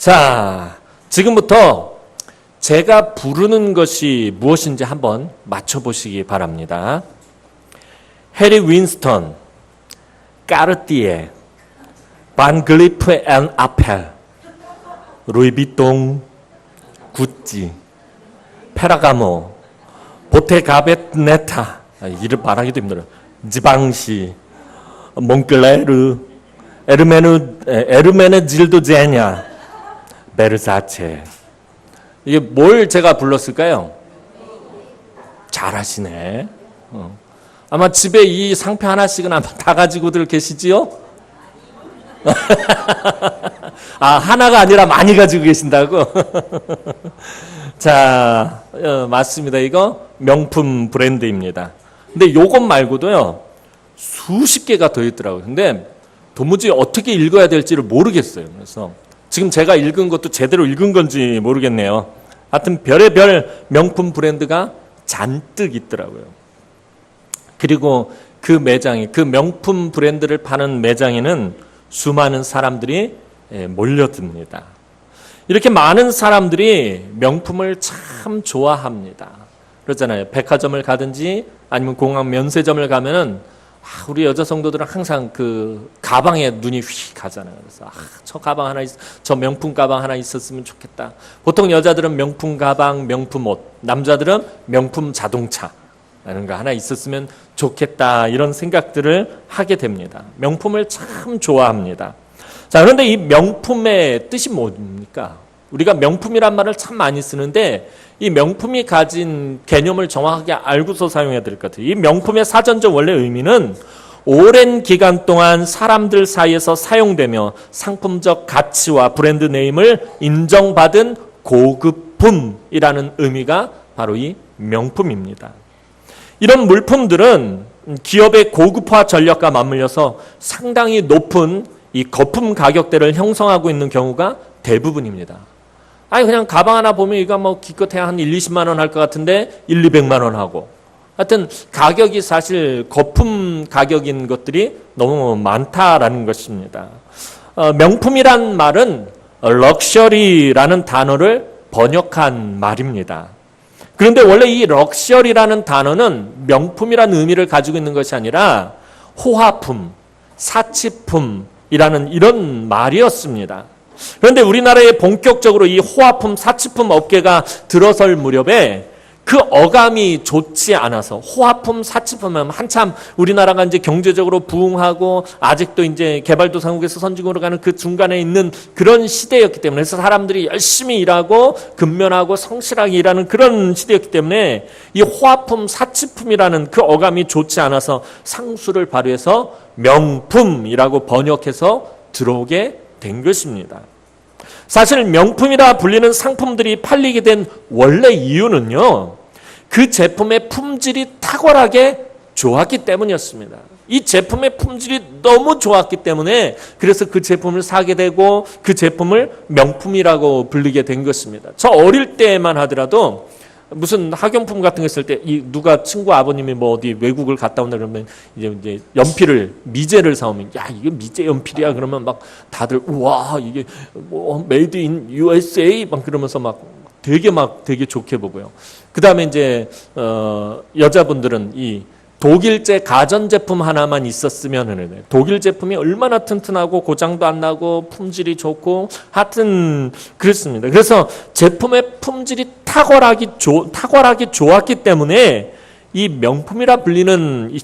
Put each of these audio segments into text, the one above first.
자, 지금부터 제가 부르는 것이 무엇인지 한번 맞춰보시기 바랍니다. 해리 윈스턴, 까르띠에, 반 클리프 앤 아펠, 루이비통, 구찌, 페라가모, 보테가베네타, 이름 말하기도 힘들어요. 지방시, 몽클레르, 에르메네질도 제냐, 베르사체. 이게 뭘 제가 불렀을까요? 잘하시네. 아마 집에 이 상표 하나씩은 아마 다 가지고들 계시지요? 아, 하나가 아니라 많이 가지고 계신다고? 자, 맞습니다. 이거 명품 브랜드입니다. 근데 요것 말고도요, 수십 개가 더 있더라고요. 근데 도무지 어떻게 읽어야 될지를 모르겠어요. 그래서 지금 제가 읽은 것도 제대로 읽은 건지 모르겠네요. 하여튼 별의별 명품 브랜드가 잔뜩 있더라고요. 그리고 그 매장에, 그 명품 브랜드를 파는 매장에는 수많은 사람들이 몰려듭니다. 이렇게 많은 사람들이 명품을 참 좋아합니다. 그렇잖아요. 백화점을 가든지 아니면 공항 면세점을 가면은 우리 여자 성도들은 항상 그 가방에 눈이 휙 가잖아요. 그래서 저 가방 하나 저 명품 가방 하나 있었으면 좋겠다. 보통 여자들은 명품 가방, 명품 옷, 남자들은 명품 자동차 라는 거 하나 있었으면 좋겠다, 이런 생각들을 하게 됩니다. 명품을 참 좋아합니다. 자, 그런데 이 명품의 뜻이 뭡니까? 우리가 명품이란 말을 참 많이 쓰는데 이 명품이 가진 개념을 정확하게 알고서 사용해야 될 것 같아요. 이 명품의 사전적 원래 의미는 오랜 기간 동안 사람들 사이에서 사용되며 상품적 가치와 브랜드 네임을 인정받은 고급품이라는 의미가 바로 이 명품입니다. 이런 물품들은 기업의 고급화 전략과 맞물려서 상당히 높은 이 거품 가격대를 형성하고 있는 경우가 대부분입니다. 아니 그냥 가방 하나 보면 이거 뭐 기껏해야 한 1, 20만 원 할 것 같은데 1, 200만 원 하고, 하여튼 가격이 사실 거품 가격인 것들이 너무 많다라는 것입니다. 명품이란 말은 럭셔리라는 단어를 번역한 말입니다. 그런데 원래 이 럭셔리라는 단어는 명품이라는 의미를 가지고 있는 것이 아니라 호화품, 사치품이라는 이런 말이었습니다. 그런데 우리나라에 본격적으로 이 호화품, 사치품 업계가 들어설 무렵에 그 어감이 좋지 않아서, 호화품, 사치품 하면 한참 우리나라가 이제 경제적으로 부흥하고 아직도 이제 개발도상국에서 선진국으로 가는 그 중간에 있는 그런 시대였기 때문에, 그래서 사람들이 열심히 일하고 근면하고 성실하게 일하는 그런 시대였기 때문에 이 호화품, 사치품이라는 그 어감이 좋지 않아서 상수를 발휘해서 명품이라고 번역해서 들어오게 된 것입니다. 사실 명품이라 불리는 상품들이 팔리게 된 원래 이유는요, 그 제품의 품질이 탁월하게 좋았기 때문이었습니다. 이 제품의 품질이 너무 좋았기 때문에 그래서 그 제품을 사게 되고 그 제품을 명품이라고 불리게 된 것입니다. 저 어릴 때만 하더라도 무슨 학용품 같은 거 있을 때 누가 친구 아버님이 뭐 어디 외국을 갔다 온다 그러면 이제 연필을, 미제를 사오면 야 이게 미제 연필이야 그러면 막 다들 우와 이게 뭐 메이드 인 USA 막 그러면서 막 되게 좋게 보고요. 그다음에 이제 여자분들은 이 독일제 가전제품 하나만 있었으면 하는, 독일 제품이 얼마나 튼튼하고 고장도 안 나고 품질이 좋고 하여튼 그렇습니다. 그래서 제품의 품질이 탁월하게 좋았기 때문에 이 명품이라 불리는 이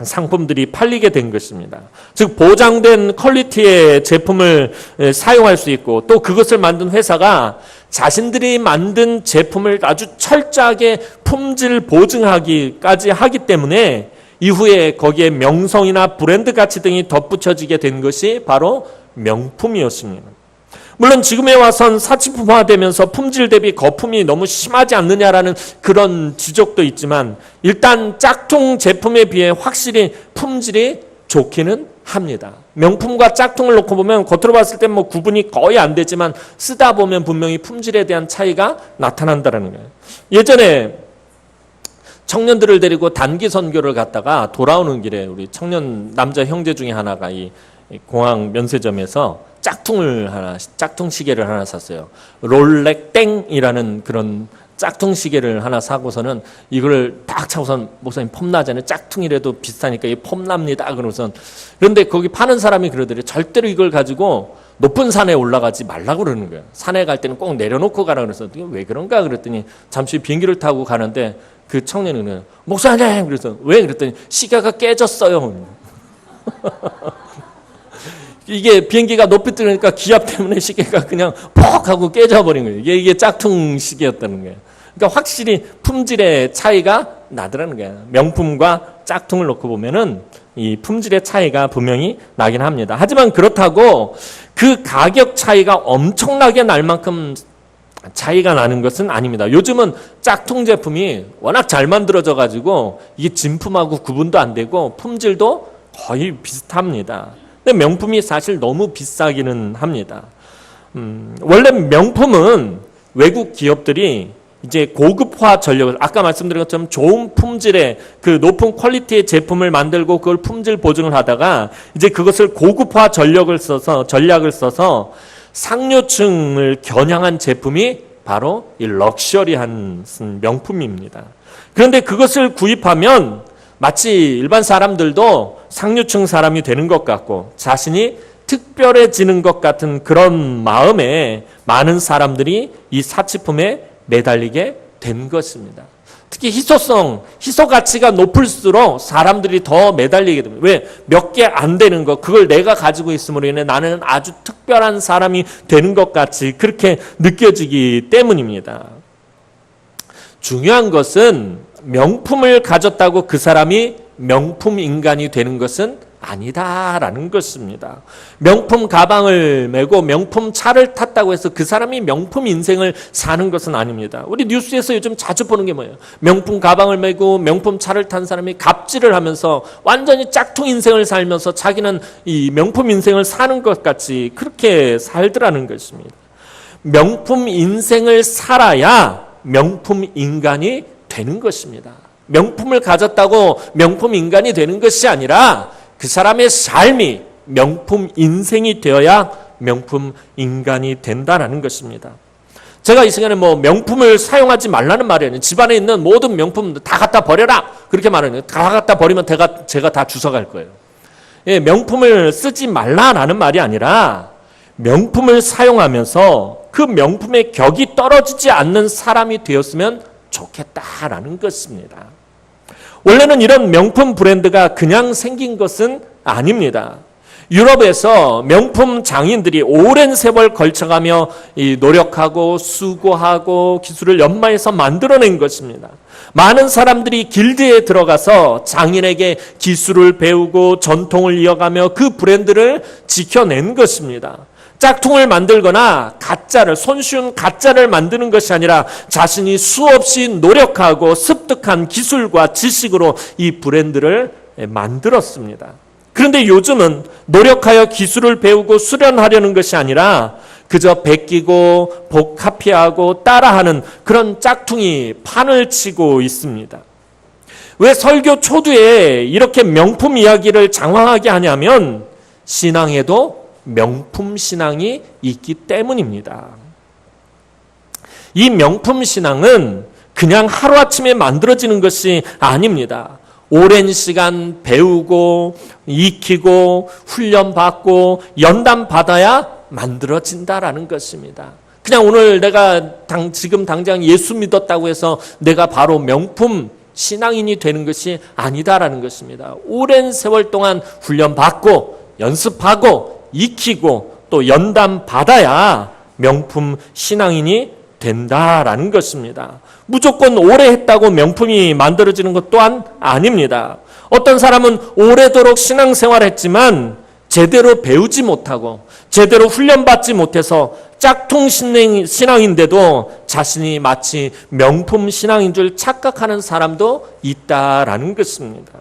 상품들이 팔리게 된 것입니다. 즉 보장된 퀄리티의 제품을 사용할 수 있고, 또 그것을 만든 회사가 자신들이 만든 제품을 아주 철저하게 품질 보증하기까지 하기 때문에 이후에 거기에 명성이나 브랜드 가치 등이 덧붙여지게 된 것이 바로 명품이었습니다. 물론 지금에 와선 사치품화되면서 품질 대비 거품이 너무 심하지 않느냐라는 그런 지적도 있지만, 일단 짝퉁 제품에 비해 확실히 품질이 좋기는 합니다. 명품과 짝퉁을 놓고 보면 겉으로 봤을 때 뭐 구분이 거의 안 되지만 쓰다 보면 분명히 품질에 대한 차이가 나타난다는 거예요. 예전에 청년들을 데리고 단기 선교를 갔다가 돌아오는 길에 우리 청년 남자 형제 중에 하나가 이 공항 면세점에서 짝퉁 시계를 하나 샀어요. 롤렉 땡이라는 그런 짝퉁 시계를 하나 사고서는 이걸 딱 차고선 목사님 폼나잖아요. 짝퉁이라도 비싸니까 이게 폼납니다. 그러고선 그런데 거기 파는 사람이 그러더래요. 절대로 이걸 가지고 높은 산에 올라가지 말라고 그러는 거예요. 산에 갈 때는 꼭 내려놓고 가라 그래서 왜 그런가 그랬더니 잠시 비행기를 타고 가는데 그 청년이 그래요. 목사님 그래서 왜 그랬더니 시계가 깨졌어요. 이게 비행기가 높이 뜨니까 기압 때문에 시계가 그냥 퍽 하고 깨져버린 거예요. 이게 짝퉁 시계였다는 거예요. 그러니까 확실히 품질의 차이가 나더라는 거예요. 명품과 짝퉁을 놓고 보면은 이 품질의 차이가 분명히 나긴 합니다. 하지만 그렇다고 그 가격 차이가 엄청나게 날 만큼 차이가 나는 것은 아닙니다. 요즘은 짝퉁 제품이 워낙 잘 만들어져 가지고 이게 진품하고 구분도 안 되고 품질도 거의 비슷합니다. 근데 명품이 사실 너무 비싸기는 합니다. 원래 명품은 외국 기업들이 이제 고급화 전략을 아까 말씀드린 것처럼 좋은 품질의 그 높은 퀄리티의 제품을 만들고 그걸 품질 보증을 하다가 이제 그것을 고급화 전략을 써서 상류층을 겨냥한 제품이 바로 이 럭셔리한 명품입니다. 그런데 그것을 구입하면 마치 일반 사람들도 상류층 사람이 되는 것 같고 자신이 특별해지는 것 같은 그런 마음에 많은 사람들이 이 사치품에 매달리게 된 것입니다. 특히 희소 가치가 높을수록 사람들이 더 매달리게 됩니다. 왜? 몇 개 안 되는 것, 그걸 내가 가지고 있음으로 인해 나는 아주 특별한 사람이 되는 것 같이 그렇게 느껴지기 때문입니다. 중요한 것은 명품을 가졌다고 그 사람이 명품 인간이 되는 것은 아니다라는 것입니다. 명품 가방을 메고 명품 차를 탔다고 해서 그 사람이 명품 인생을 사는 것은 아닙니다. 우리 뉴스에서 요즘 자주 보는 게 뭐예요? 명품 가방을 메고 명품 차를 탄 사람이 갑질을 하면서 완전히 짝퉁 인생을 살면서 자기는 이 명품 인생을 사는 것 같이 그렇게 살더라는 것입니다. 명품 인생을 살아야 명품 인간이 되는 것입니다. 명품을 가졌다고 명품 인간이 되는 것이 아니라 그 사람의 삶이 명품 인생이 되어야 명품 인간이 된다는 것입니다. 제가 이 시간에 명품을 사용하지 말라는 말이 아니에요. 집안에 있는 모든 명품 다 갖다 버려라 그렇게 말하는 다 갖다 버리면 제가 다 주워갈 거예요. 예, 명품을 쓰지 말라는 말이 아니라 명품을 사용하면서 그 명품의 격이 떨어지지 않는 사람이 되었으면 좋겠다라는 것입니다. 원래는 이런 명품 브랜드가 그냥 생긴 것은 아닙니다. 유럽에서 명품 장인들이 오랜 세월 걸쳐가며 노력하고 수고하고 기술을 연마해서 만들어낸 것입니다. 많은 사람들이 길드에 들어가서 장인에게 기술을 배우고 전통을 이어가며 그 브랜드를 지켜낸 것입니다. 짝퉁을 만들거나 손쉬운 가짜를 만드는 것이 아니라 자신이 수없이 노력하고 습득한 기술과 지식으로 이 브랜드를 만들었습니다. 그런데 요즘은 노력하여 기술을 배우고 수련하려는 것이 아니라 그저 베끼고 카피하고 따라하는 그런 짝퉁이 판을 치고 있습니다. 왜 설교 초두에 이렇게 명품 이야기를 장황하게 하냐면 신앙에도 명품 신앙이 있기 때문입니다. 이 명품 신앙은 그냥 하루아침에 만들어지는 것이 아닙니다. 오랜 시간 배우고 익히고 훈련받고 연단받아야 만들어진다라는 것입니다. 그냥 오늘 내가 지금 당장 예수 믿었다고 해서 내가 바로 명품 신앙인이 되는 것이 아니다라는 것입니다. 오랜 세월 동안 훈련받고 연습하고 익히고 또 연단받아야 명품 신앙인이 된다라는 것입니다. 무조건 오래 했다고 명품이 만들어지는 것 또한 아닙니다. 어떤 사람은 오래도록 신앙생활을 했지만 제대로 배우지 못하고 제대로 훈련받지 못해서 짝퉁 신앙인데도 자신이 마치 명품 신앙인 줄 착각하는 사람도 있다라는 것입니다.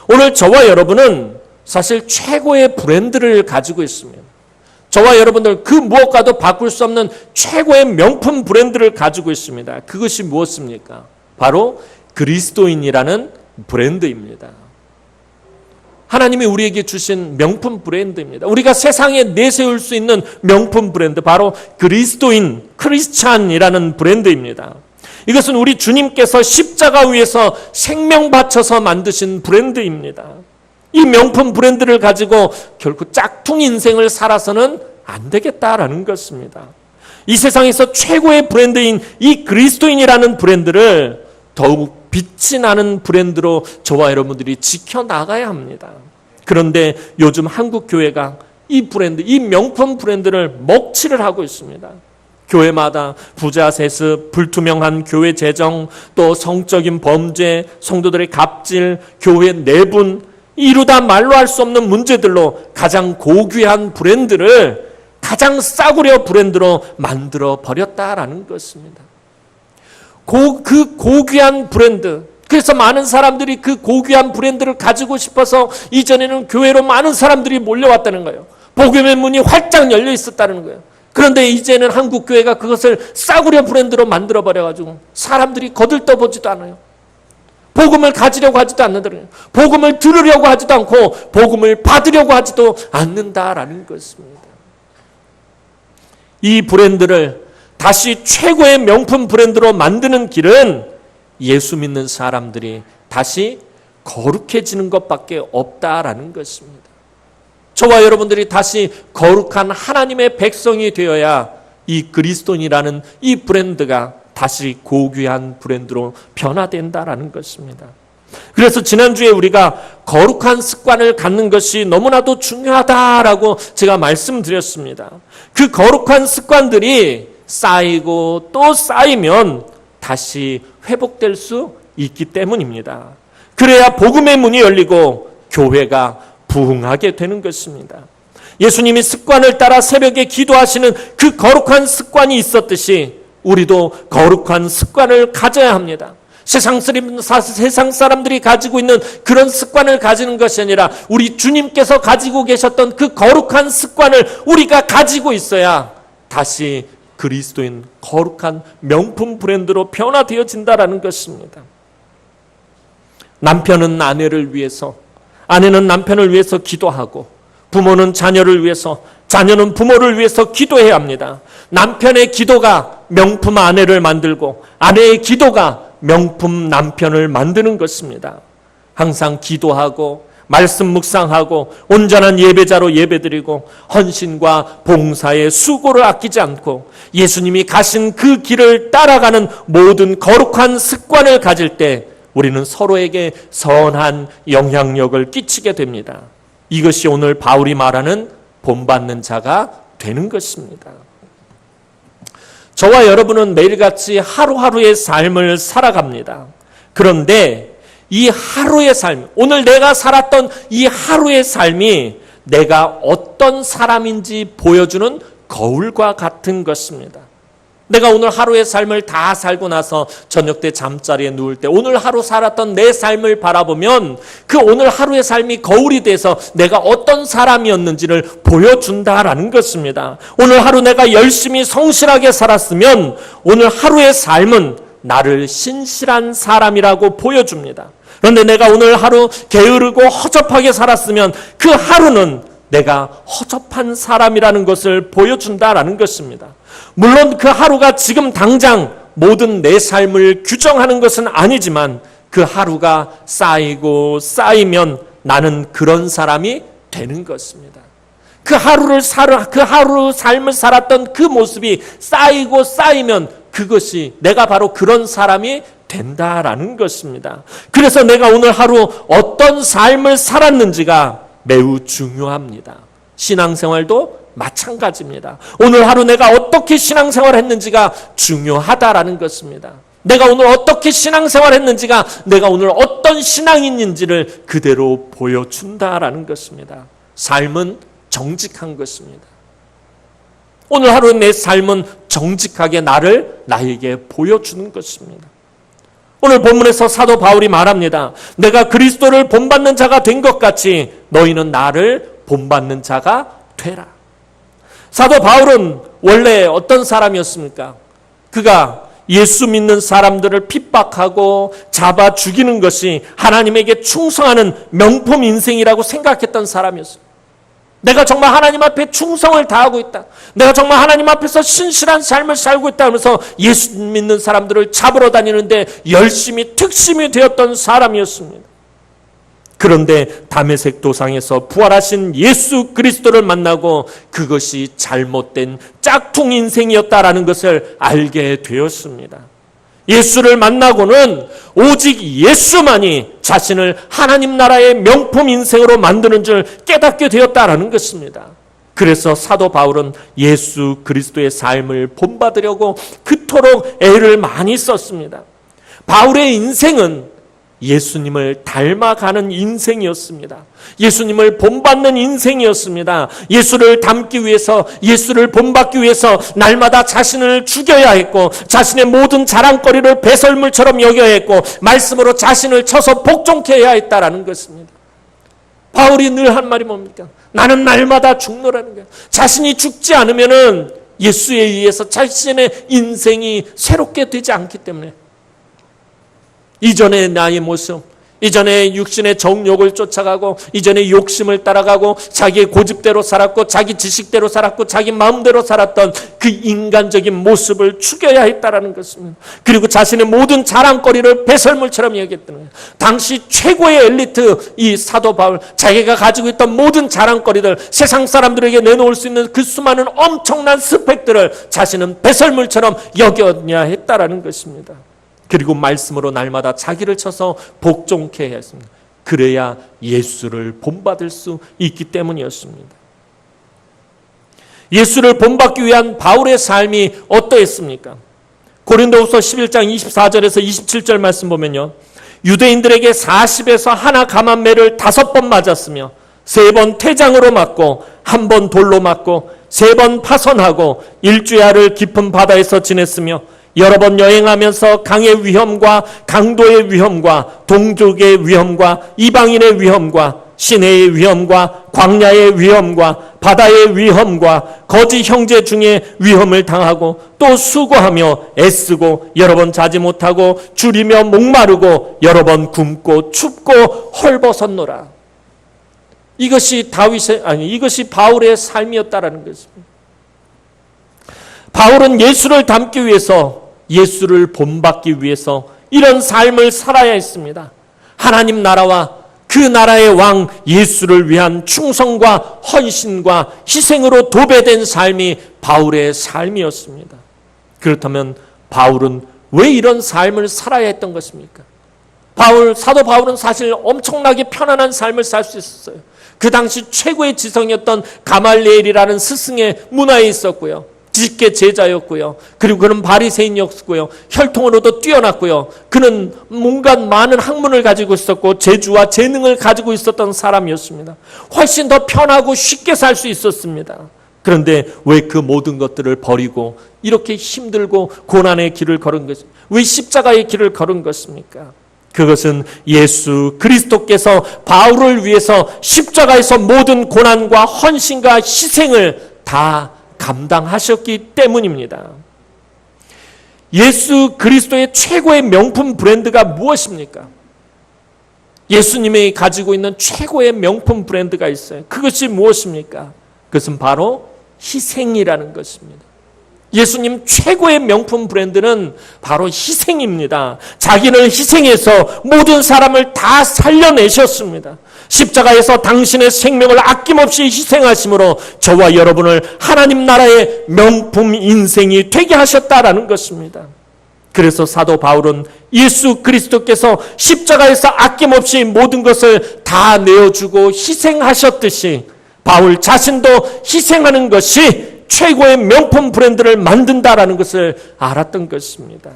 오늘 저와 여러분은 사실 최고의 브랜드를 가지고 있습니다. 저와 여러분들 그 무엇과도 바꿀 수 없는 최고의 명품 브랜드를 가지고 있습니다. 그것이 무엇입니까? 바로 그리스도인이라는 브랜드입니다. 하나님이 우리에게 주신 명품 브랜드입니다. 우리가 세상에 내세울 수 있는 명품 브랜드, 바로 그리스도인, 크리스찬이라는 브랜드입니다. 이것은 우리 주님께서 십자가 위에서 생명 바쳐서 만드신 브랜드입니다. 이 명품 브랜드를 가지고 결코 짝퉁 인생을 살아서는 안 되겠다라는 것입니다. 이 세상에서 최고의 브랜드인 이 그리스도인이라는 브랜드를 더욱 빛이 나는 브랜드로 저와 여러분들이 지켜나가야 합니다. 그런데 요즘 한국 교회가 이 브랜드, 이 명품 브랜드를 먹칠을 하고 있습니다. 교회마다 부자 세습, 불투명한 교회 재정, 또 성적인 범죄, 성도들의 갑질, 교회 내분, 이루다 말로 할 수 없는 문제들로 가장 고귀한 브랜드를 가장 싸구려 브랜드로 만들어 버렸다라는 것입니다. 그 고귀한 브랜드, 그래서 많은 사람들이 그 고귀한 브랜드를 가지고 싶어서 이전에는 교회로 많은 사람들이 몰려왔다는 거예요. 복음의 문이 활짝 열려 있었다는 거예요. 그런데 이제는 한국 교회가 그것을 싸구려 브랜드로 만들어 버려가지고 사람들이 거들떠보지도 않아요. 복음을 가지려고 하지도 않는다는 거예요. 복음을 들으려고 하지도 않고 복음을 받으려고 하지도 않는다라는 것입니다. 이 브랜드를 다시 최고의 명품 브랜드로 만드는 길은 예수 믿는 사람들이 다시 거룩해지는 것밖에 없다라는 것입니다. 저와 여러분들이 다시 거룩한 하나님의 백성이 되어야 이 그리스도인이라는 이 브랜드가 다시 고귀한 브랜드로 변화된다라는 것입니다. 그래서 지난주에 우리가 거룩한 습관을 갖는 것이 너무나도 중요하다라고 제가 말씀드렸습니다. 그 거룩한 습관들이 쌓이고 또 쌓이면 다시 회복될 수 있기 때문입니다. 그래야 복음의 문이 열리고 교회가 부흥하게 되는 것입니다. 예수님이 습관을 따라 새벽에 기도하시는 그 거룩한 습관이 있었듯이 우리도 거룩한 습관을 가져야 합니다. 세상 사람들이 가지고 있는 그런 습관을 가지는 것이 아니라 우리 주님께서 가지고 계셨던 그 거룩한 습관을 우리가 가지고 있어야 다시 그리스도인 거룩한 명품 브랜드로 변화되어진다라는 것입니다. 남편은 아내를 위해서, 아내는 남편을 위해서 기도하고, 부모는 자녀를 위해서, 자녀는 부모를 위해서 기도해야 합니다. 남편의 기도가 명품 아내를 만들고 아내의 기도가 명품 남편을 만드는 것입니다. 항상 기도하고 말씀 묵상하고 온전한 예배자로 예배드리고 헌신과 봉사의 수고를 아끼지 않고 예수님이 가신 그 길을 따라가는 모든 거룩한 습관을 가질 때 우리는 서로에게 선한 영향력을 끼치게 됩니다. 이것이 오늘 바울이 말하는 본받는 자가 되는 것입니다. 저와 여러분은 매일같이 하루하루의 삶을 살아갑니다. 그런데 이 하루의 삶, 오늘 내가 살았던 이 하루의 삶이 내가 어떤 사람인지 보여주는 거울과 같은 것입니다. 내가 오늘 하루의 삶을 다 살고 나서 저녁 때 잠자리에 누울 때 오늘 하루 살았던 내 삶을 바라보면 그 오늘 하루의 삶이 거울이 돼서 내가 어떤 사람이었는지를 보여준다라는 것입니다. 오늘 하루 내가 열심히 성실하게 살았으면 오늘 하루의 삶은 나를 신실한 사람이라고 보여줍니다. 그런데 내가 오늘 하루 게으르고 허접하게 살았으면 그 하루는 내가 허접한 사람이라는 것을 보여준다라는 것입니다. 물론 그 하루가 지금 당장 모든 내 삶을 규정하는 것은 아니지만 그 하루가 쌓이고 쌓이면 나는 그런 사람이 되는 것입니다. 그 하루 삶을 살았던 그 모습이 쌓이고 쌓이면 그것이 내가 바로 그런 사람이 된다라는 것입니다. 그래서 내가 오늘 하루 어떤 삶을 살았는지가 매우 중요합니다. 신앙생활도 마찬가지입니다. 오늘 하루 내가 어떻게 신앙생활을 했는지가 중요하다라는 것입니다. 내가 오늘 어떻게 신앙생활을 했는지가 내가 오늘 어떤 신앙인인지를 그대로 보여준다라는 것입니다. 삶은 정직한 것입니다. 오늘 하루 내 삶은 정직하게 나에게 보여주는 것입니다. 오늘 본문에서 사도 바울이 말합니다. 내가 그리스도를 본받는 자가 된 것 같이 너희는 나를 본받는 자가 되라. 사도 바울은 원래 어떤 사람이었습니까? 그가 예수 믿는 사람들을 핍박하고 잡아 죽이는 것이 하나님에게 충성하는 명품 인생이라고 생각했던 사람이었어요. 내가 정말 하나님 앞에 충성을 다하고 있다. 내가 정말 하나님 앞에서 신실한 삶을 살고 있다 하면서 예수 믿는 사람들을 잡으러 다니는데 열심히 특심이 되었던 사람이었습니다. 그런데 다메섹 도상에서 부활하신 예수 그리스도를 만나고 그것이 잘못된 짝퉁 인생이었다라는 것을 알게 되었습니다. 예수를 만나고는 오직 예수만이 자신을 하나님 나라의 명품 인생으로 만드는 줄 깨닫게 되었다라는 것입니다. 그래서 사도 바울은 예수 그리스도의 삶을 본받으려고 그토록 애를 많이 썼습니다. 바울의 인생은 예수님을 닮아가는 인생이었습니다. 예수님을 본받는 인생이었습니다. 예수를 닮기 위해서, 예수를 본받기 위해서 날마다 자신을 죽여야 했고, 자신의 모든 자랑거리를 배설물처럼 여겨야 했고, 말씀으로 자신을 쳐서 복종케 해야 했다라는 것입니다. 바울이 늘 한 말이 뭡니까? 나는 날마다 죽노라는 거예요. 자신이 죽지 않으면은 예수에 의해서 자신의 인생이 새롭게 되지 않기 때문에 이전의 나의 모습, 이전의 육신의 정욕을 쫓아가고 이전의 욕심을 따라가고 자기의 고집대로 살았고 자기 지식대로 살았고 자기 마음대로 살았던 그 인간적인 모습을 죽여야 했다라는 것입니다. 그리고 자신의 모든 자랑거리를 배설물처럼 여겼던 거예요. 당시 최고의 엘리트 이 사도 바울, 자기가 가지고 있던 모든 자랑거리들, 세상 사람들에게 내놓을 수 있는 그 수많은 엄청난 스펙들을 자신은 배설물처럼 여겨야 했다라는 것입니다. 그리고 말씀으로 날마다 자기를 쳐서 복종케 해야 했습니다. 그래야 예수를 본받을 수 있기 때문이었습니다. 예수를 본받기 위한 바울의 삶이 어떠했습니까? 고린도후서 11장 24절에서 27절 말씀 보면요. 유대인들에게 40에서 하나 감한 매를 5번 맞았으며 3번 퇴장으로 맞고 1번 돌로 맞고 3번 파선하고 일주야를 깊은 바다에서 지냈으며 여러 번 여행하면서 강의 위험과 강도의 위험과 동족의 위험과 이방인의 위험과 시내의 위험과 광야의 위험과 바다의 위험과 거짓 형제 중에 위험을 당하고 또 수고하며 애쓰고 여러 번 자지 못하고 줄이며 목마르고 여러 번 굶고 춥고 헐벗었노라. 이것이 이것이 바울의 삶이었다라는 것입니다. 바울은 예수를 닮기 위해서, 예수를 본받기 위해서 이런 삶을 살아야 했습니다. 하나님 나라와 그 나라의 왕 예수를 위한 충성과 헌신과 희생으로 도배된 삶이 바울의 삶이었습니다. 그렇다면 바울은 왜 이런 삶을 살아야 했던 것입니까? 사도 바울은 사실 엄청나게 편안한 삶을 살 수 있었어요. 그 당시 최고의 지성이었던 가말리엘이라는 스승의 문화에 있었고요. 지식계 제자였고요. 그리고 그는 바리새인이었고요. 혈통으로도 뛰어났고요. 그는 뭔가 많은 학문을 가지고 있었고 재주와 재능을 가지고 있었던 사람이었습니다. 훨씬 더 편하고 쉽게 살 수 있었습니다. 그런데 왜 그 모든 것들을 버리고 이렇게 힘들고 고난의 길을 걸은 것입니까? 왜 십자가의 길을 걸은 것입니까? 그것은 예수 그리스도께서 바울을 위해서 십자가에서 모든 고난과 헌신과 희생을 다 감당하셨기 때문입니다. 예수 그리스도의 최고의 명품 브랜드가 무엇입니까? 예수님이 가지고 있는 최고의 명품 브랜드가 있어요. 그것이 무엇입니까? 그것은 바로 희생이라는 것입니다. 예수님 최고의 명품 브랜드는 바로 희생입니다. 자기를 희생해서 모든 사람을 다 살려내셨습니다. 십자가에서 당신의 생명을 아낌없이 희생하심으로 저와 여러분을 하나님 나라의 명품 인생이 되게 하셨다라는 것입니다. 그래서 사도 바울은 예수 그리스도께서 십자가에서 아낌없이 모든 것을 다 내어주고 희생하셨듯이 바울 자신도 희생하는 것이 최고의 명품 브랜드를 만든다라는 것을 알았던 것입니다.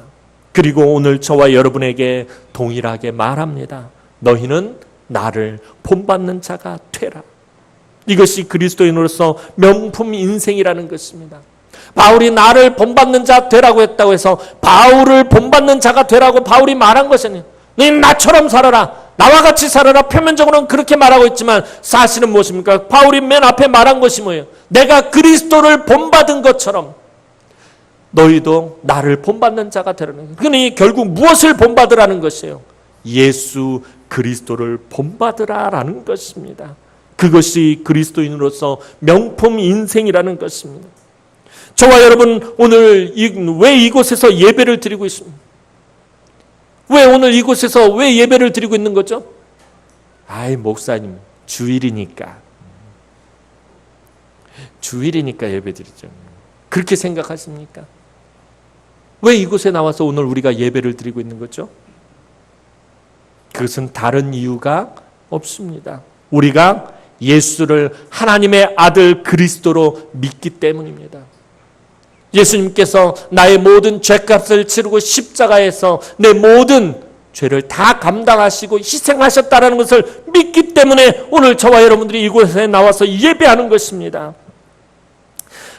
그리고 오늘 저와 여러분에게 동일하게 말합니다. 너희는 나를 본받는 자가 되라. 이것이 그리스도인으로서 명품 인생이라는 것입니다. 바울이 나를 본받는 자 되라고 했다고 해서 바울을 본받는 자가 되라고 바울이 말한 것은 너희는 나처럼 살아라, 나와 같이 살아라. 표면적으로는 그렇게 말하고 있지만 사실은 무엇입니까? 바울이 맨 앞에 말한 것이 뭐예요? 내가 그리스도를 본받은 것처럼 너희도 나를 본받는 자가 되라는 거예요. 그러니 결국 무엇을 본받으라는 것이에요? 예수 그리스도를 본받으라라는 것입니다. 그것이 그리스도인으로서 명품 인생이라는 것입니다. 저와 여러분 오늘 왜 이곳에서 예배를 드리고 있습니까? 왜 오늘 이곳에서 왜 예배를 드리고 있는 거죠? 아이 목사님 주일이니까 예배 드리죠. 그렇게 생각하십니까? 왜 이곳에 나와서 오늘 우리가 예배를 드리고 있는 거죠? 그것은 다른 이유가 없습니다. 우리가 예수를 하나님의 아들 그리스도로 믿기 때문입니다. 예수님께서 나의 모든 죄값을 치르고 십자가에서 내 모든 죄를 다 감당하시고 희생하셨다는 것을 믿기 때문에 오늘 저와 여러분들이 이곳에 나와서 예배하는 것입니다.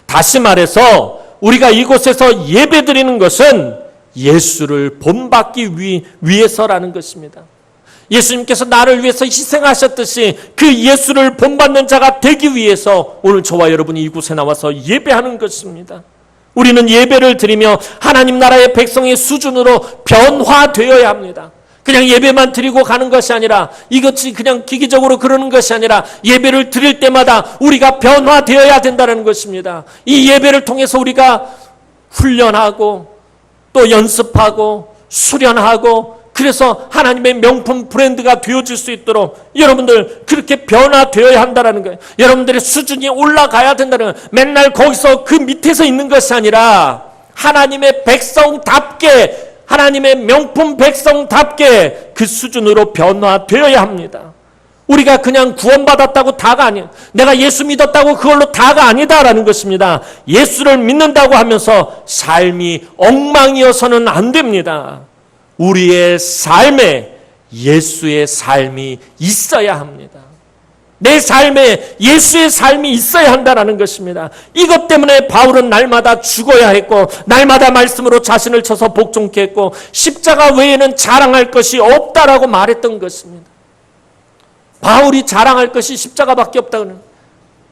다시 말해서 우리가 이곳에서 예배드리는 것은 예수를 본받기 위해서라는 것입니다. 예수님께서 나를 위해서 희생하셨듯이 그 예수를 본받는 자가 되기 위해서 오늘 저와 여러분이 이곳에 나와서 예배하는 것입니다. 우리는 예배를 드리며 하나님 나라의 백성의 수준으로 변화되어야 합니다. 그냥 예배만 드리고 가는 것이 아니라 이것이 그냥 기기적으로 그러는 것이 아니라 예배를 드릴 때마다 우리가 변화되어야 된다는 것입니다. 이 예배를 통해서 우리가 훈련하고 또 연습하고 수련하고 그래서 하나님의 명품 브랜드가 되어질 수 있도록 여러분들 그렇게 변화되어야 한다는 거예요. 여러분들의 수준이 올라가야 된다는 거예요. 맨날 거기서 그 밑에서 있는 것이 아니라 하나님의 백성답게 하나님의 명품 백성답게 그 수준으로 변화되어야 합니다. 우리가 그냥 구원받았다고 다가 아니에요. 내가 예수 믿었다고 그걸로 다가 아니다라는 것입니다. 예수를 믿는다고 하면서 삶이 엉망이어서는 안 됩니다. 우리의 삶에 예수의 삶이 있어야 합니다. 내 삶에 예수의 삶이 있어야 한다는 것입니다. 이것 때문에 바울은 날마다 죽어야 했고 날마다 말씀으로 자신을 쳐서 복종케 했고 십자가 외에는 자랑할 것이 없다라고 말했던 것입니다. 바울이 자랑할 것이 십자가밖에 없다고는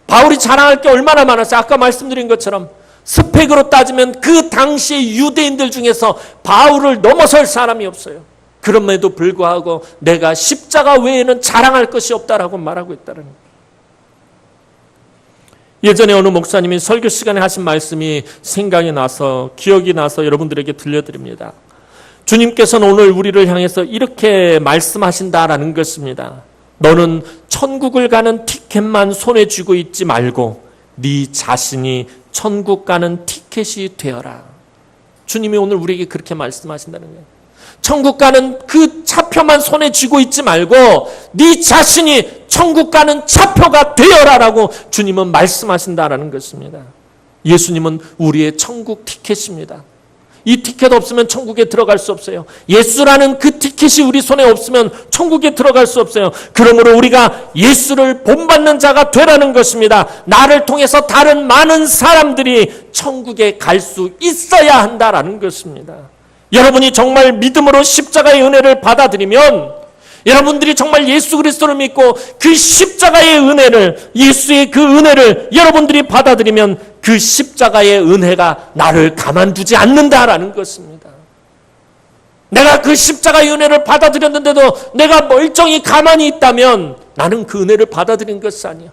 바울이 자랑할 게 얼마나 많았어요. 아까 말씀드린 것처럼 스펙으로 따지면 그 당시의 유대인들 중에서 바울을 넘어설 사람이 없어요. 그럼에도 불구하고 내가 십자가 외에는 자랑할 것이 없다라고 말하고 있다는 거예요. 예전에 어느 목사님이 설교 시간에 하신 말씀이 생각이 나서 기억이 나서 여러분들에게 들려드립니다. 주님께서는 오늘 우리를 향해서 이렇게 말씀하신다라는 것입니다. 너는 천국을 가는 티켓만 손에 쥐고 있지 말고 네 자신이 천국 가는 티켓이 되어라. 주님이 오늘 우리에게 그렇게 말씀하신다는 거예요. 천국 가는 그 차표만 손에 쥐고 있지 말고 네 자신이 천국 가는 차표가 되어라라고 주님은 말씀하신다라는 것입니다. 예수님은 우리의 천국 티켓입니다. 이 티켓 없으면 천국에 들어갈 수 없어요. 예수라는 그 티켓이 우리 손에 없으면 천국에 들어갈 수 없어요. 그러므로 우리가 예수를 본받는 자가 되라는 것입니다. 나를 통해서 다른 많은 사람들이 천국에 갈 수 있어야 한다라는 것입니다. 여러분이 정말 믿음으로 십자가의 은혜를 받아들이면 여러분들이 정말 예수 그리스도를 믿고 그 십자가의 은혜를 예수의 그 은혜를 여러분들이 받아들이면 그 십자가의 은혜가 나를 가만두지 않는다라는 것입니다. 내가 그 십자가의 은혜를 받아들였는데도 내가 멀쩡히 가만히 있다면 나는 그 은혜를 받아들인 것이 아니야.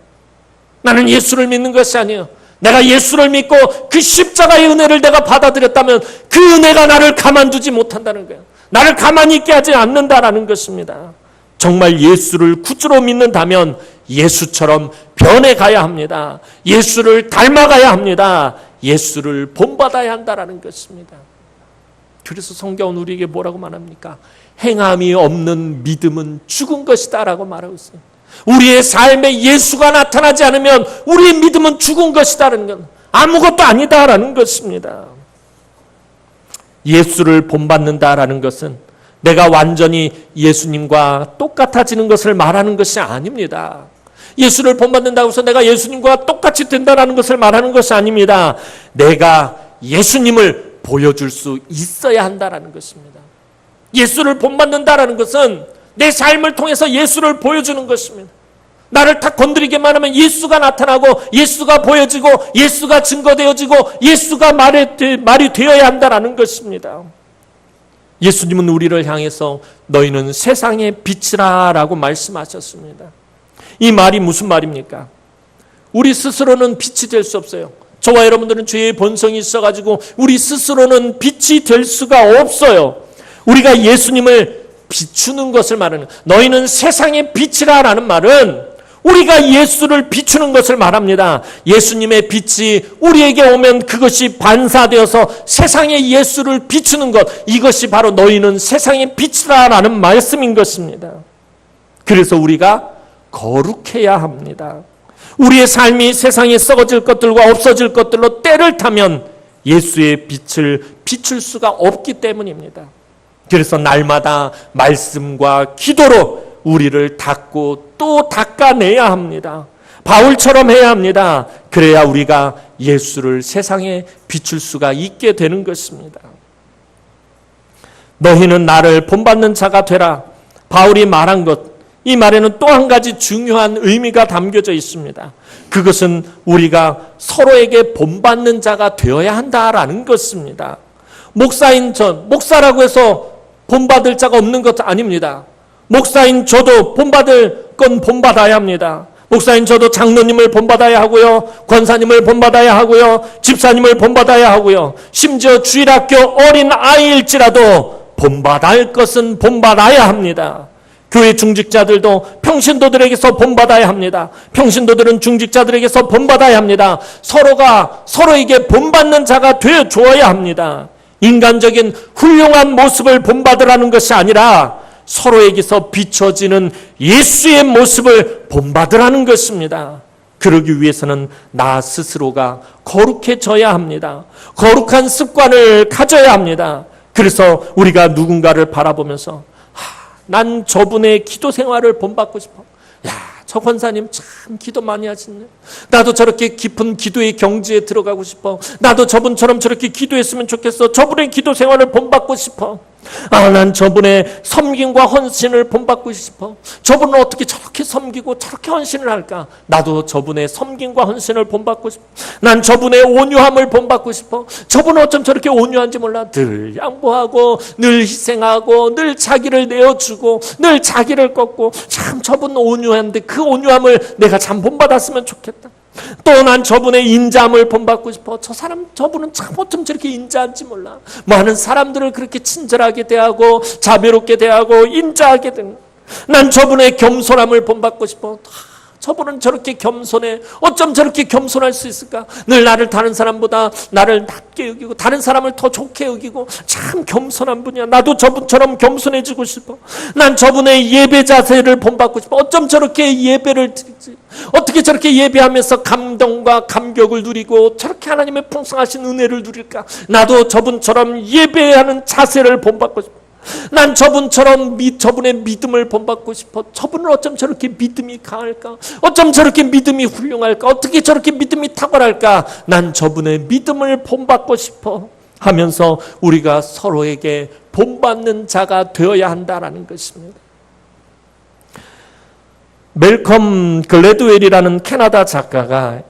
나는 예수를 믿는 것이 아니에요. 내가 예수를 믿고 그 십자가의 은혜를 내가 받아들였다면 그 은혜가 나를 가만두지 못한다는 거예요. 나를 가만히 있게 하지 않는다라는 것입니다. 정말 예수를 구주로 믿는다면 예수처럼 변해가야 합니다. 예수를 닮아가야 합니다. 예수를 본받아야 한다라는 것입니다. 그래서 성경은 우리에게 뭐라고 말합니까? 행함이 없는 믿음은 죽은 것이다 라고 말하고 있어요. 우리의 삶에 예수가 나타나지 않으면 우리의 믿음은 죽은 것이다라는 건 아무것도 아니다라는 것입니다. 예수를 본받는다라는 것은 내가 완전히 예수님과 똑같아지는 것을 말하는 것이 아닙니다. 예수를 본받는다고 해서 내가 예수님과 똑같이 된다는 것을 말하는 것이 아닙니다. 내가 예수님을 보여줄 수 있어야 한다는 것입니다. 예수를 본받는다는 것은 내 삶을 통해서 예수를 보여주는 것입니다. 나를 딱 건드리기만 하면 예수가 나타나고 예수가 보여지고 예수가 증거되어지고 예수가 말이 되어야 한다는 것입니다. 예수님은 우리를 향해서 너희는 세상의 빛이라 라고 말씀하셨습니다. 이 말이 무슨 말입니까? 우리 스스로는 빛이 될 수 없어요. 저와 여러분들은 죄의 본성이 있어가지고 우리 스스로는 빛이 될 수가 없어요. 우리가 예수님을 비추는 것을 말하는, 너희는 세상의 빛이라 라는 말은 우리가 예수를 비추는 것을 말합니다. 예수님의 빛이 우리에게 오면 그것이 반사되어서 세상의 예수를 비추는 것, 이것이 바로 너희는 세상의 빛이라 라는 말씀인 것입니다. 그래서 우리가 거룩해야 합니다. 우리의 삶이 세상에 썩어질 것들과 없어질 것들로 때를 타면 예수의 빛을 비출 수가 없기 때문입니다. 그래서 날마다 말씀과 기도로 우리를 닦고 또 닦아내야 합니다. 바울처럼 해야 합니다. 그래야 우리가 예수를 세상에 비출 수가 있게 되는 것입니다. 너희는 나를 본받는 자가 되라. 바울이 말한 것, 이 말에는 또 한 가지 중요한 의미가 담겨져 있습니다. 그것은 우리가 서로에게 본받는 자가 되어야 한다라는 것입니다. 목사라고 해서 본받을 자가 없는 것 아닙니다. 목사인 저도 본받을 건 본받아야 합니다. 목사인 저도 장로님을 본받아야 하고요. 권사님을 본받아야 하고요. 집사님을 본받아야 하고요. 심지어 주일학교 어린 아이일지라도 본받을 것은 본받아야 합니다. 교회 중직자들도 평신도들에게서 본받아야 합니다. 평신도들은 중직자들에게서 본받아야 합니다. 서로가 서로에게 본받는 자가 되어 주어야 합니다. 인간적인 훌륭한 모습을 본받으라는 것이 아니라 서로에게서 비춰지는 예수의 모습을 본받으라는 것입니다. 그러기 위해서는 나 스스로가 거룩해져야 합니다. 거룩한 습관을 가져야 합니다. 그래서 우리가 누군가를 바라보면서 난 저분의 기도 생활을 본받고 싶어. 야, 저 권사님 참 기도 많이 하시네. 나도 저렇게 깊은 기도의 경지에 들어가고 싶어. 나도 저분처럼 저렇게 기도했으면 좋겠어. 저분의 기도 생활을 본받고 싶어. 난 저분의 섬김과 헌신을 본받고 싶어. 저분은 어떻게 저렇게 섬기고 저렇게 헌신을 할까? 나도 저분의 섬김과 헌신을 본받고 싶어. 난 저분의 온유함을 본받고 싶어. 저분은 어쩜 저렇게 온유한지 몰라. 늘 양보하고 늘 희생하고 늘 자기를 내어주고 늘 자기를 꺾고, 참 저분은 온유한데 그 온유함을 내가 참 본받았으면 좋겠다. 또 난 저분의 인자함을 본받고 싶어. 저분은 참 어쩜 저렇게 인자한지 몰라. 많은 사람들을 그렇게 친절하게 대하고 자비롭게 대하고 인자하게 된. 난 저분의 겸손함을 본받고 싶어. 저분은 저렇게 겸손해. 어쩜 저렇게 겸손할 수 있을까? 늘 나를 다른 사람보다 나를 낮게 여기고 다른 사람을 더 좋게 여기고 참 겸손한 분이야. 나도 저분처럼 겸손해지고 싶어. 난 저분의 예배 자세를 본받고 싶어. 어쩜 저렇게 예배를 드리지? 어떻게 저렇게 예배하면서 감동과 감격을 누리고 저렇게 하나님의 풍성하신 은혜를 누릴까? 나도 저분처럼 예배하는 자세를 본받고 싶어. 난 저분처럼 저분의 믿음을 본받고 싶어. 저분은 어쩜 저렇게 믿음이 강할까? 어쩜 저렇게 믿음이 훌륭할까? 어떻게 저렇게 믿음이 탁월할까? 난 저분의 믿음을 본받고 싶어 하면서 우리가 서로에게 본받는 자가 되어야 한다라는 것입니다. 멜컴 글래드웰이라는 캐나다 작가가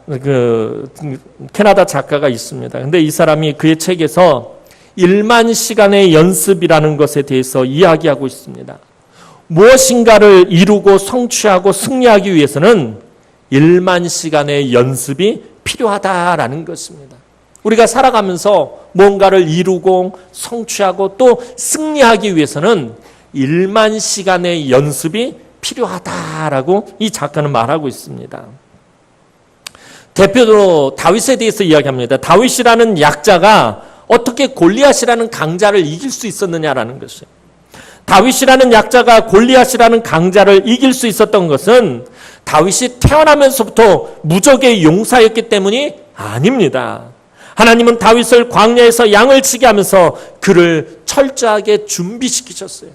있습니다. 근데 이 사람이 그의 책에서 1만 시간의 연습이라는 것에 대해서 이야기하고 있습니다. 무엇인가를 이루고 성취하고 승리하기 위해서는 1만 시간의 연습이 필요하다라는 것입니다. 우리가 살아가면서 뭔가를 이루고 성취하고 또 승리하기 위해서는 1만 시간의 연습이 필요하다라고 이 작가는 말하고 있습니다. 대표로 다윗에 대해서 이야기합니다. 다윗이라는 약자가 어떻게 골리앗이라는 강자를 이길 수 있었느냐라는 것이에요. 다윗이라는 약자가 골리앗이라는 강자를 이길 수 있었던 것은 다윗이 태어나면서부터 무적의 용사였기 때문이 아닙니다. 하나님은 다윗을 광야에서 양을 치게 하면서 그를 철저하게 준비시키셨어요.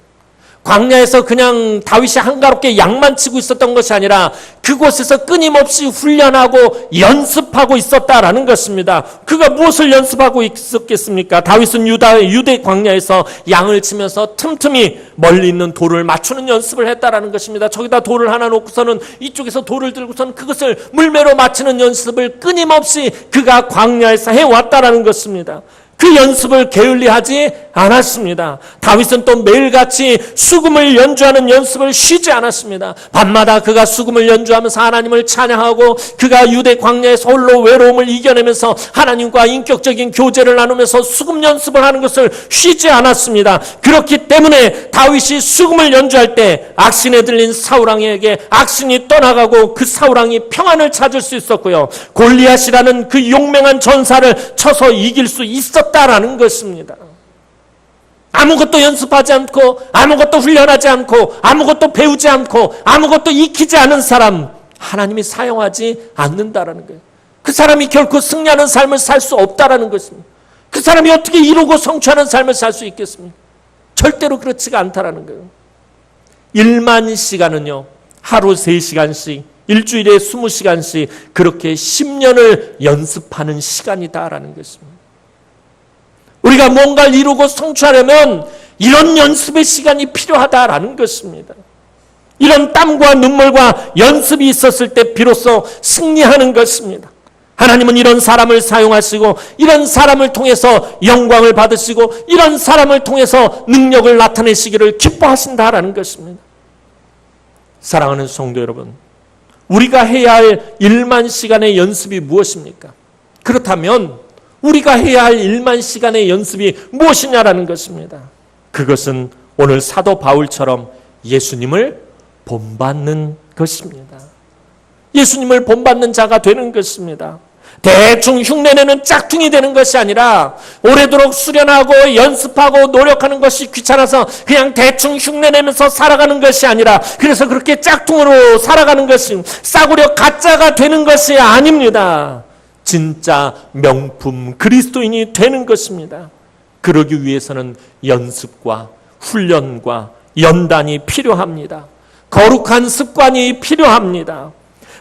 광야에서 그냥 다윗이 한가롭게 양만 치고 있었던 것이 아니라 그곳에서 끊임없이 훈련하고 연습하고 있었다라는 것입니다. 그가 무엇을 연습하고 있었겠습니까? 다윗은 유대 광야에서 양을 치면서 틈틈이 멀리 있는 돌을 맞추는 연습을 했다라는 것입니다. 저기다 돌을 하나 놓고서는 이쪽에서 돌을 들고서는 그것을 물매로 맞추는 연습을 끊임없이 그가 광야에서 해왔다라는 것입니다. 그 연습을 게을리하지 않았습니다. 다윗은 또 매일같이 수금을 연주하는 연습을 쉬지 않았습니다. 밤마다 그가 수금을 연주하면서 하나님을 찬양하고 그가 유대 광야에서 홀로 외로움을 이겨내면서 하나님과 인격적인 교제를 나누면서 수금 연습을 하는 것을 쉬지 않았습니다. 그렇기 때문에 다윗이 수금을 연주할 때 악신에 들린 사울왕에게 악신이 떠나가고 그 사울왕이 평안을 찾을 수 있었고요. 골리앗이라는 그 용맹한 전사를 쳐서 이길 수 있었다라는 것입니다. 아무것도 연습하지 않고 아무것도 훈련하지 않고 아무것도 배우지 않고 아무것도 익히지 않은 사람 하나님이 사용하지 않는다라는 거예요. 그 사람이 결코 승리하는 삶을 살 수 없다라는 것입니다. 그 사람이 어떻게 이루고 성취하는 삶을 살 수 있겠습니까? 절대로 그렇지가 않다라는 거예요. 1만 시간은요, 하루 3시간씩 일주일에 20시간씩 그렇게 10년을 연습하는 시간이다라는 것입니다. 우리가 뭔가를 이루고 성취하려면 이런 연습의 시간이 필요하다라는 것입니다. 이런 땀과 눈물과 연습이 있었을 때 비로소 승리하는 것입니다. 하나님은 이런 사람을 사용하시고 이런 사람을 통해서 영광을 받으시고 이런 사람을 통해서 능력을 나타내시기를 기뻐하신다라는 것입니다. 사랑하는 성도 여러분, 우리가 해야 할 1만 시간의 연습이 무엇입니까? 그렇다면 우리가 해야 할 1만 시간의 연습이 무엇이냐라는 것입니다. 그것은 오늘 사도 바울처럼 예수님을 본받는 것입니다. 예수님을 본받는 자가 되는 것입니다. 대충 흉내내는 짝퉁이 되는 것이 아니라 오래도록 수련하고 연습하고 노력하는 것이 귀찮아서 그냥 대충 흉내내면서 살아가는 것이 아니라 그래서 그렇게 짝퉁으로 살아가는 것이 싸구려 가짜가 되는 것이 아닙니다. 진짜 명품 그리스도인이 되는 것입니다. 그러기 위해서는 연습과 훈련과 연단이 필요합니다. 거룩한 습관이 필요합니다.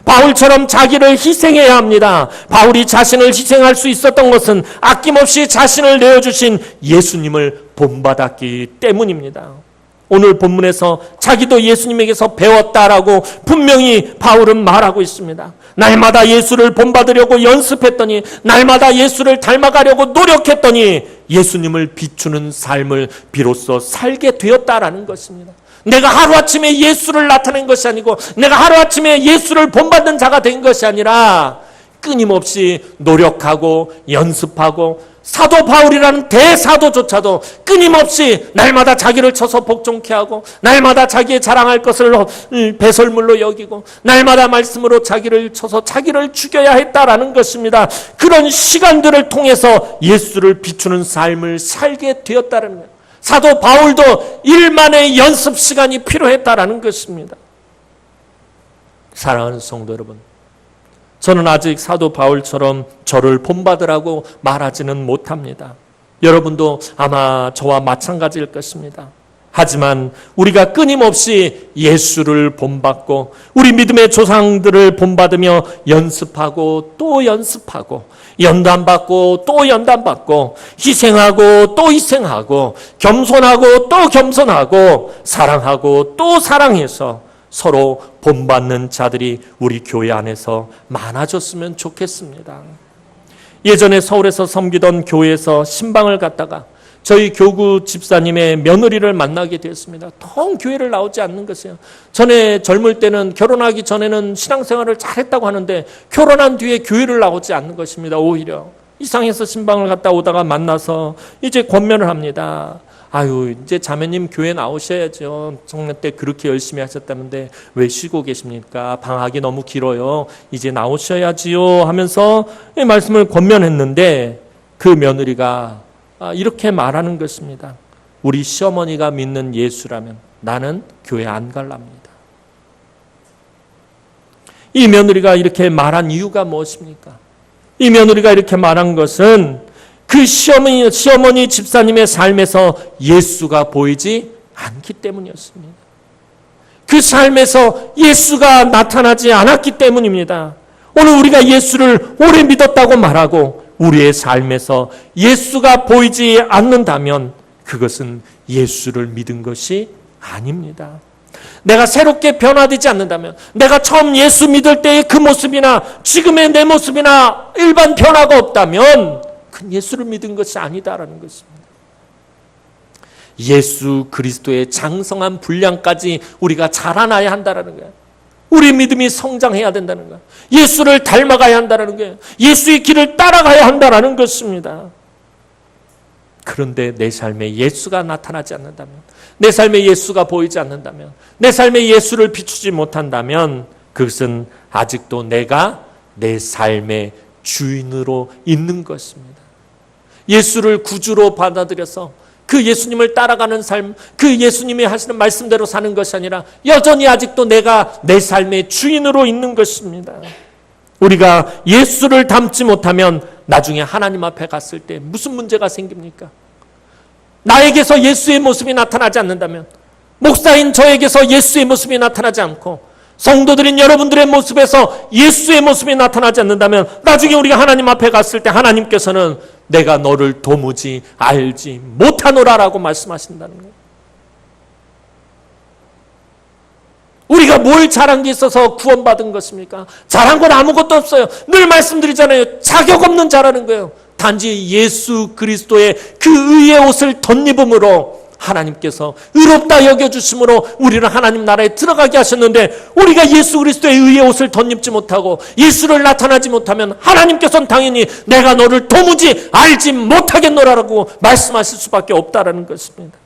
바울처럼 자기를 희생해야 합니다. 바울이 자신을 희생할 수 있었던 것은 아낌없이 자신을 내어주신 예수님을 본받았기 때문입니다. 오늘 본문에서 자기도 예수님에게서 배웠다라고 분명히 바울은 말하고 있습니다. 날마다 예수를 본받으려고 연습했더니 날마다 예수를 닮아가려고 노력했더니 예수님을 비추는 삶을 비로소 살게 되었다라는 것입니다. 내가 하루아침에 예수를 나타낸 것이 아니고 내가 하루아침에 예수를 본받는 자가 된 것이 아니라 끊임없이 노력하고 연습하고 사도 바울이라는 대사도조차도 끊임없이 날마다 자기를 쳐서 복종케 하고 날마다 자기의 자랑할 것을 배설물로 여기고 날마다 말씀으로 자기를 쳐서 자기를 죽여야 했다라는 것입니다. 그런 시간들을 통해서 예수를 비추는 삶을 살게 되었다는 거예요. 사도 바울도 일만의 연습 시간이 필요했다라는 것입니다. 사랑하는 성도 여러분, 저는 아직 사도 바울처럼 저를 본받으라고 말하지는 못합니다. 여러분도 아마 저와 마찬가지일 것입니다. 하지만 우리가 끊임없이 예수를 본받고 우리 믿음의 조상들을 본받으며 연습하고 또 연습하고 연단받고 또 연단받고 희생하고 또 희생하고 겸손하고 또 겸손하고 사랑하고 또 사랑해서 서로 본받는 자들이 우리 교회 안에서 많아졌으면 좋겠습니다. 예전에 서울에서 섬기던 교회에서 신방을 갔다가 저희 교구 집사님의 며느리를 만나게 되었습니다. 통 교회를 나오지 않는 것이에요. 전에 젊을 때는 결혼하기 전에는 신앙생활을 잘했다고 하는데 결혼한 뒤에 교회를 나오지 않는 것입니다. 오히려 이상해서 신방을 갔다 오다가 만나서 이제 권면을 합니다. 아유, 이제 자매님 교회 나오셔야죠. 성년 때 그렇게 열심히 하셨다는데 왜 쉬고 계십니까? 방학이 너무 길어요. 이제 나오셔야지요 하면서 이 말씀을 권면했는데 그 며느리가 이렇게 말하는 것입니다. 우리 시어머니가 믿는 예수라면 나는 교회 안 갈랍니다. 이 며느리가 이렇게 말한 이유가 무엇입니까? 이 며느리가 이렇게 말한 것은 그 시어머니 집사님의 삶에서 예수가 보이지 않기 때문이었습니다. 그 삶에서 예수가 나타나지 않았기 때문입니다. 오늘 우리가 예수를 오래 믿었다고 말하고 우리의 삶에서 예수가 보이지 않는다면 그것은 예수를 믿은 것이 아닙니다. 내가 새롭게 변화되지 않는다면, 내가 처음 예수 믿을 때의 그 모습이나 지금의 내 모습이나 일반 변화가 없다면 그건 예수를 믿은 것이 아니다라는 것입니다. 예수 그리스도의 장성한 분량까지 우리가 자라나야 한다는 거예요. 우리 믿음이 성장해야 된다는 거예요. 예수를 닮아가야 한다는 거예요. 예수의 길을 따라가야 한다는 것입니다. 그런데 내 삶에 예수가 나타나지 않는다면, 내 삶에 예수가 보이지 않는다면, 내 삶에 예수를 비추지 못한다면 그것은 아직도 내가 내 삶의 주인으로 있는 것입니다. 예수를 구주로 받아들여서 그 예수님을 따라가는 삶, 그 예수님이 하시는 말씀대로 사는 것이 아니라 여전히 아직도 내가 내 삶의 주인으로 있는 것입니다. 우리가 예수를 닮지 못하면 나중에 하나님 앞에 갔을 때 무슨 문제가 생깁니까? 나에게서 예수의 모습이 나타나지 않는다면, 목사인 저에게서 예수의 모습이 나타나지 않고 성도들인 여러분들의 모습에서 예수의 모습이 나타나지 않는다면 나중에 우리가 하나님 앞에 갔을 때 하나님께서는 내가 너를 도무지 알지 못하노라라고 말씀하신다는 거예요. 우리가 뭘 잘한 게 있어서 구원받은 것입니까? 잘한 건 아무것도 없어요. 늘 말씀드리잖아요. 자격 없는 자라는 거예요. 단지 예수 그리스도의 그 의의 옷을 덧입음으로 하나님께서 의롭다 여겨주심으로 우리를 하나님 나라에 들어가게 하셨는데, 우리가 예수 그리스도의 의의 옷을 덧입지 못하고 예수를 나타나지 못하면 하나님께서는 당연히 내가 너를 도무지 알지 못하겠노라라고 말씀하실 수밖에 없다라는 것입니다.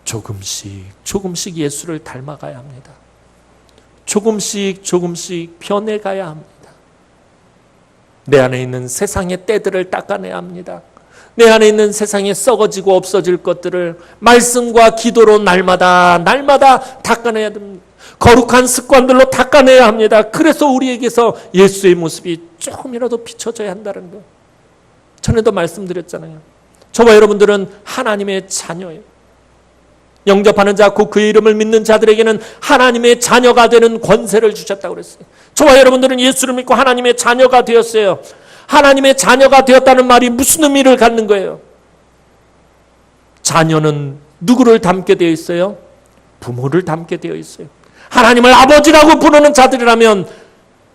조금씩 예수를 닮아가야 합니다. 조금씩 변해가야 합니다. 내 안에 있는 세상의 때들을 닦아내야 합니다. 내 안에 있는 세상에 썩어지고 없어질 것들을 말씀과 기도로 날마다 닦아내야 됩니다. 거룩한 습관들로 닦아내야 합니다. 그래서 우리에게서 예수의 모습이 조금이라도 비춰져야 한다는 거. 전에도 말씀드렸잖아요. 저와 여러분들은 하나님의 자녀예요. 영접하는 자, 곧 그의 이름을 믿는 자들에게는 하나님의 자녀가 되는 권세를 주셨다고 그랬어요. 저와 여러분들은 예수를 믿고 하나님의 자녀가 되었어요. 하나님의 자녀가 되었다는 말이 무슨 의미를 갖는 거예요? 자녀는 누구를 닮게 되어 있어요? 부모를 닮게 되어 있어요. 하나님을 아버지라고 부르는 자들이라면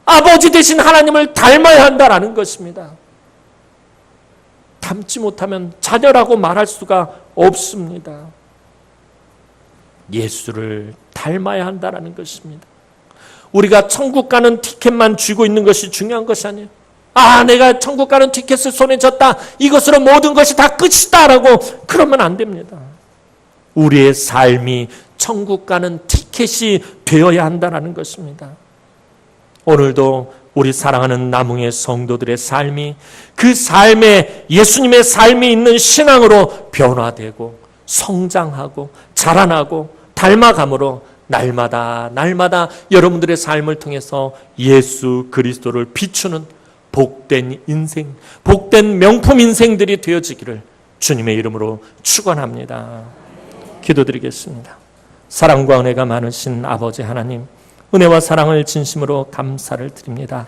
아버지 대신 하나님을 닮아야 한다라는 것입니다. 닮지 못하면 자녀라고 말할 수가 없습니다. 예수를 닮아야 한다라는 것입니다. 우리가 천국 가는 티켓만 쥐고 있는 것이 중요한 것이 아니에요. 내가 천국 가는 티켓을 손에 쥐었다, 이것으로 모든 것이 다 끝이다 라고 그러면 안 됩니다. 우리의 삶이 천국 가는 티켓이 되어야 한다는 것입니다. 오늘도 우리 사랑하는 남흥의 성도들의 삶이 그 삶에 예수님의 삶이 있는 신앙으로 변화되고 성장하고 자라나고 닮아감으로 날마다 여러분들의 삶을 통해서 예수 그리스도를 비추는 복된 인생, 복된 명품 인생들이 되어지기를 주님의 이름으로 축원합니다. 기도드리겠습니다. 사랑과 은혜가 많으신 아버지 하나님, 은혜와 사랑을 진심으로 감사를 드립니다.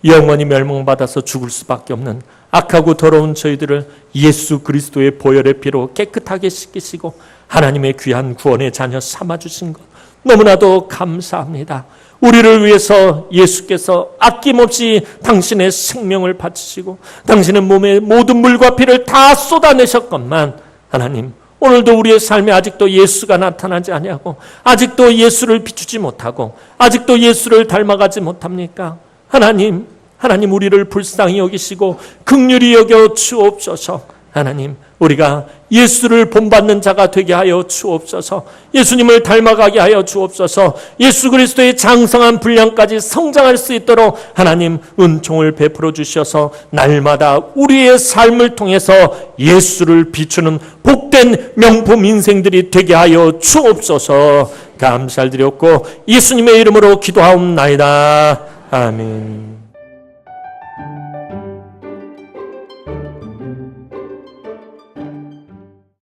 영원히 멸망받아서 죽을 수밖에 없는 악하고 더러운 저희들을 예수 그리스도의 보혈의 피로 깨끗하게 씻기시고 하나님의 귀한 구원의 자녀 삼아주신 것 너무나도 감사합니다. 우리를 위해서 예수께서 아낌없이 당신의 생명을 바치시고 당신의 몸에 모든 물과 피를 다 쏟아내셨건만, 하나님 오늘도 우리의 삶에 아직도 예수가 나타나지 아니하고 아직도 예수를 비추지 못하고 아직도 예수를 닮아가지 못합니까? 하나님 우리를 불쌍히 여기시고 긍휼히 여겨 주옵소서. 하나님, 우리가 예수를 본받는 자가 되게 하여 주옵소서. 예수님을 닮아가게 하여 주옵소서. 예수 그리스도의 장성한 분량까지 성장할 수 있도록 하나님 은총을 베풀어 주셔서 날마다 우리의 삶을 통해서 예수를 비추는 복된 명품 인생들이 되게 하여 주옵소서. 감사를 드렸고 예수님의 이름으로 기도하옵나이다. 아멘.